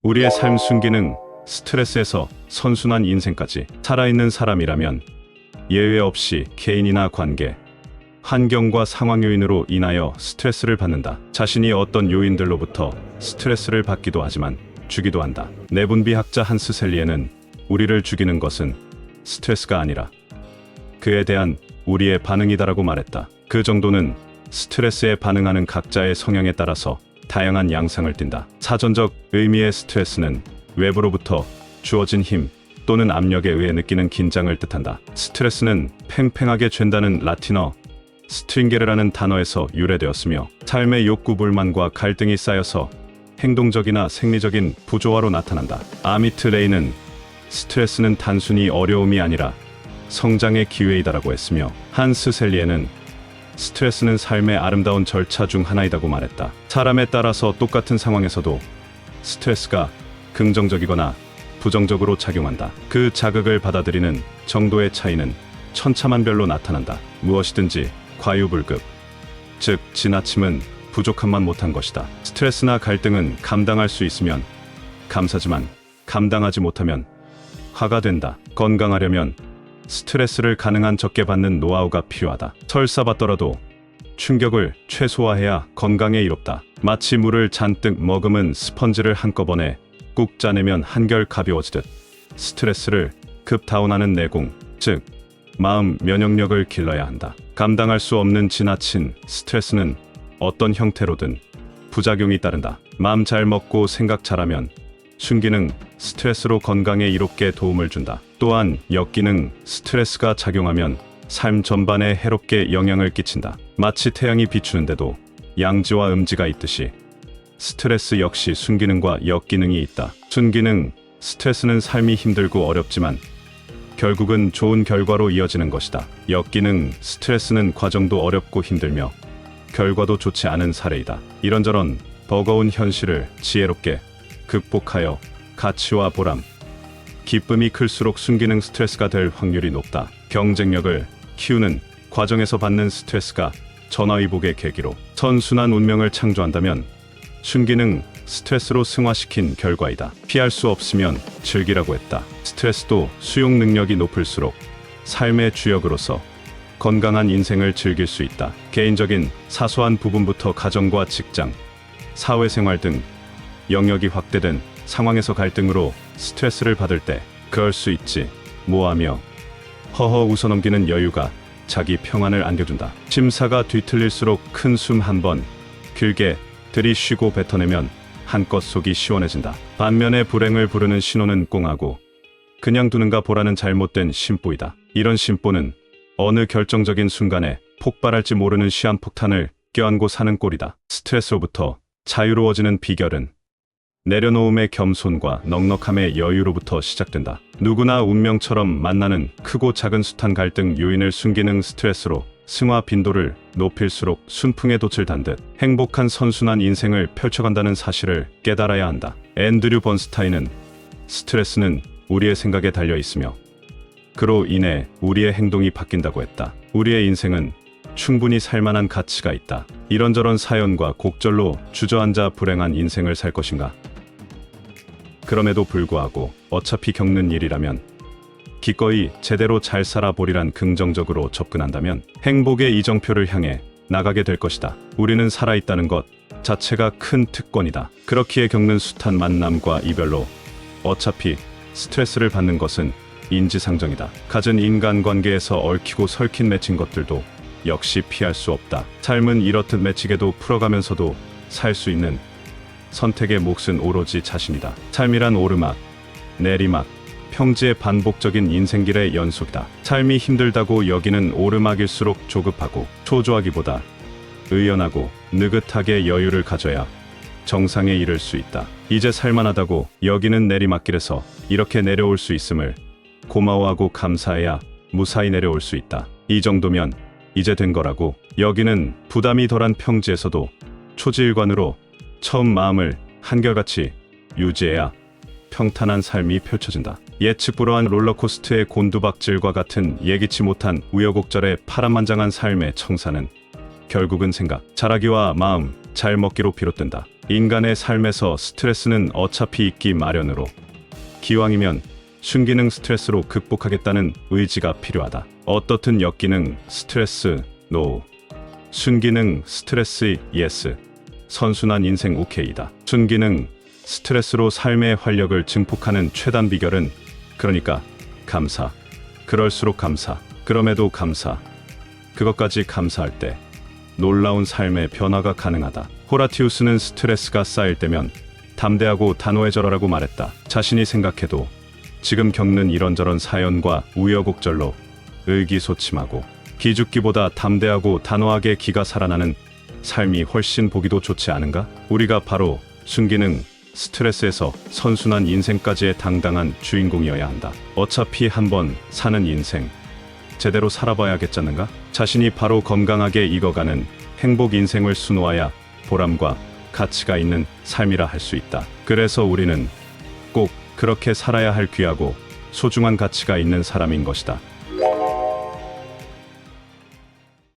우리의 삶 순기능, 스트레스에서 선순환 인생까지 살아있는 사람이라면 예외 없이 개인이나 관계, 환경과 상황 요인으로 인하여 스트레스를 받는다. 자신이 어떤 요인들로부터 스트레스를 받기도 하지만 주기도 한다. 내분비학자 한스 셀리에는 우리를 죽이는 것은 스트레스가 아니라 그에 대한 우리의 반응이다라고 말했다. 그 정도는 스트레스에 반응하는 각자의 성향에 따라서 다양한 양상을 띈다. 사전적 의미의 스트레스는 외부로부터 주어진 힘 또는 압력에 의해 느끼는 긴장을 뜻한다. 스트레스는 팽팽하게 쬐다는 라틴어 스트링게르라는 단어에서 유래되었으며 삶의 욕구 불만과 갈등이 쌓여서 행동적이나 생리적인 부조화로 나타난다. 아미트 레이는 스트레스는 단순히 어려움이 아니라 성장의 기회이다라고 했으며 한스 셀리에는 스트레스는 삶의 아름다운 절차 중 하나이다고 말했다. 사람에 따라서 똑같은 상황에서도 스트레스가 긍정적이거나 부정적으로 작용한다. 그 자극을 받아들이는 정도의 차이는 천차만별로 나타난다. 무엇이든지 과유불급, 즉 지나침은 부족함만 못한 것이다. 스트레스나 갈등은 감당할 수 있으면 감사지만 감당하지 못하면 화가 된다. 건강하려면 스트레스를 가능한 적게 받는 노하우가 필요하다. 설사 받더라도 충격을 최소화해야 건강에 이롭다. 마치 물을 잔뜩 머금은 스펀지를 한꺼번에 꾹 짜내면 한결 가벼워지듯 스트레스를 급다운하는 내공, 즉 마음 면역력을 길러야 한다. 감당할 수 없는 지나친 스트레스는 어떤 형태로든 부작용이 따른다. 마음 잘 먹고 생각 잘하면 순기능 스트레스로 건강에 이롭게 도움을 준다. 또한 역기능 스트레스가 작용하면 삶 전반에 해롭게 영향을 끼친다. 마치 태양이 비추는데도 양지와 음지가 있듯이 스트레스 역시 순기능과 역기능이 있다. 순기능 스트레스는 삶이 힘들고 어렵지만 결국은 좋은 결과로 이어지는 것이다. 역기능 스트레스는 과정도 어렵고 힘들며 결과도 좋지 않은 사례이다. 이런저런 버거운 현실을 지혜롭게 극복하여 가치와 보람, 기쁨이 클수록 순기능 스트레스가 될 확률이 높다. 경쟁력을 키우는 과정에서 받는 스트레스가 전화위복의 계기로 선순환 운명을 창조한다면 순기능 스트레스로 승화시킨 결과이다. 피할 수 없으면 즐기라고 했다. 스트레스도 수용 능력이 높을수록 삶의 주역으로서 건강한 인생을 즐길 수 있다. 개인적인 사소한 부분부터 가정과 직장, 사회생활 등 영역이 확대된 상황에서 갈등으로 스트레스를 받을 때 그럴 수 있지 뭐하며 허허 웃어넘기는 여유가 자기 평안을 안겨준다. 심사가 뒤틀릴수록 큰 숨 한 번 길게 들이쉬고 뱉어내면 한껏 속이 시원해진다. 반면에 불행을 부르는 신호는 꽁하고 그냥 두는가 보라는 잘못된 심보이다. 이런 심보는 어느 결정적인 순간에 폭발할지 모르는 시한폭탄을 껴안고 사는 꼴이다. 스트레스로부터 자유로워지는 비결은 내려놓음의 겸손과 넉넉함의 여유로부터 시작된다. 누구나 운명처럼 만나는 크고 작은 숱한 갈등 요인을 순기능 스트레스로 승화 빈도를 높일수록 순풍에 돛을 단 듯 행복한 선순환 인생을 펼쳐간다는 사실을 깨달아야 한다. 앤드류 번스타인은 스트레스는 우리의 생각에 달려 있으며 그로 인해 우리의 행동이 바뀐다고 했다. 우리의 인생은 충분히 살만한 가치가 있다. 이런저런 사연과 곡절로 주저앉아 불행한 인생을 살 것인가? 그럼에도 불구하고 어차피 겪는 일이라면 기꺼이 제대로 잘 살아보리란 긍정적으로 접근한다면 행복의 이정표를 향해 나가게 될 것이다. 우리는 살아있다는 것 자체가 큰 특권이다. 그렇기에 겪는 숱한 만남과 이별로 어차피 스트레스를 받는 것은 인지상정이다. 갖은 인간관계에서 얽히고 설킨 맺힌 것들도 역시 피할 수 없다. 삶은 이렇듯 맺히게도 풀어가면서도 살 수 있는 선택의 몫은 오로지 자신이다. 삶이란 오르막, 내리막, 평지의 반복적인 인생길의 연속이다. 삶이 힘들다고 여기는 오르막일수록 조급하고 초조하기보다 의연하고 느긋하게 여유를 가져야 정상에 이를 수 있다. 이제 살만하다고 여기는 내리막길에서 이렇게 내려올 수 있음을 고마워하고 감사해야 무사히 내려올 수 있다. 이 정도면 이제 된 거라고 여기는 부담이 덜한 평지에서도 초지일관으로 처음 마음을 한결같이 유지해야 평탄한 삶이 펼쳐진다. 예측 불허한 롤러코스터의 곤두박질과 같은 예기치 못한 우여곡절의 파란만장한 삶의 청사는 결국은 생각, 잘하기와 마음 잘 먹기로 비롯된다. 인간의 삶에서 스트레스는 어차피 있기 마련으로 기왕이면 순기능 스트레스로 극복하겠다는 의지가 필요하다. 어떻든 역기능 스트레스 NO, 순기능 스트레스 YES, 선순환 인생 OK이다. 순기능 스트레스로 삶의 활력을 증폭하는 최단 비결은 그러니까 감사. 그럴수록 감사. 그럼에도 감사. 그것까지 감사할 때 놀라운 삶의 변화가 가능하다. 호라티우스는 스트레스가 쌓일 때면 담대하고 단호해져라라고 말했다. 자신이 생각해도 지금 겪는 이런저런 사연과 우여곡절로 의기소침하고 기죽기보다 담대하고 단호하게 기가 살아나는 삶이 훨씬 보기도 좋지 않은가? 우리가 바로 순기능 스트레스에서 선순환 인생까지의 당당한 주인공이어야 한다. 어차피 한번 사는 인생 제대로 살아봐야겠잖는가? 자신이 바로 건강하게 익어가는 행복 인생을 수놓아야 보람과 가치가 있는 삶이라 할 수 있다. 그래서 우리는 꼭 그렇게 살아야 할 귀하고 소중한 가치가 있는 사람인 것이다.